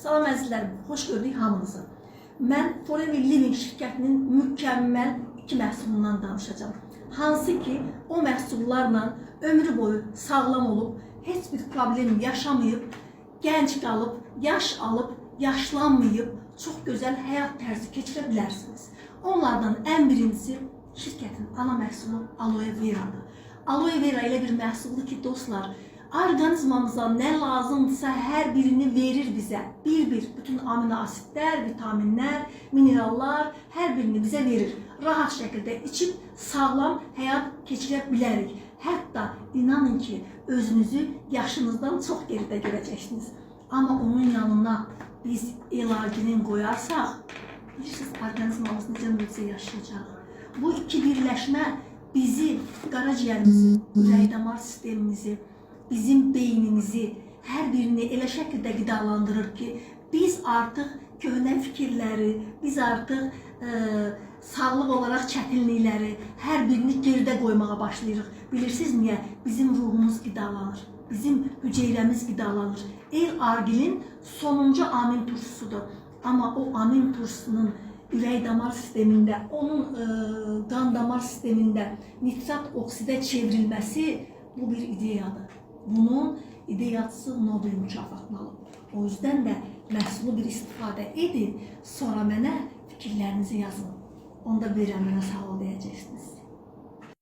Salam əzizlərim, xoş gördük hamınızı. Mən Forever Living şirkətinin mükəmməl 2 məhsulundan danışacağım. Hansı ki, o məhsullarla ömrü boyu sağlam olub, heç bir problem yaşamayıb, gənc qalıb, yaş alıb, yaşlanmayıb, çox gözəl həyat tərzi keçirə bilərsiniz. Onlardan ən birincisi şirkətin ana məhsulu Aloe Vera'dır. Aloe Vera elə bir məhsuldur ki, dostlar, orqanizmamıza nə lazımdırsa hər birini verir bizə. Bir-bir bütün amino asitlər, vitaminlər, minerallar hər birini bizə verir. Rahat şəkildə içib sağlam həyat keçirə bilərik. Hətta inanın ki, özünüzü yaşınızdan çox geridə görəcəksiniz. Amma onun yanına biz L-arginin qoyarsaq, bilirsiniz, orqanizmamız necə mücizə yaşayacaq. Bu iki birləşmə bizim qaraciyərimizi, ürək-damar sistemimizi, bizim beynimizi, hər birini elə şəkildə qidalandırır ki, biz artıq köhnə fikirləri, biz artıq sağlıq olaraq çətinlikləri, hər birini geridə qoymağa başlayırıq. Bilirsiniz niyə? Bizim ruhumuz qidalanır, bizim hüceyrəmiz qidalanır. L-arginin sonuncu amin turşusudur. Amma o amin turşusunun ürək-damar sistemində, onun qan-damar sistemində nitrat oksidə çevrilməsi bu bir ideyadır. Bunun ideyacısı Nobel mükafatını alıb. O yüzden də məhsulu bir istifadə edin, sonra mənə fikirlərinizi yazın. Onda verirəm, mənə sağ ol deyəcəksiniz.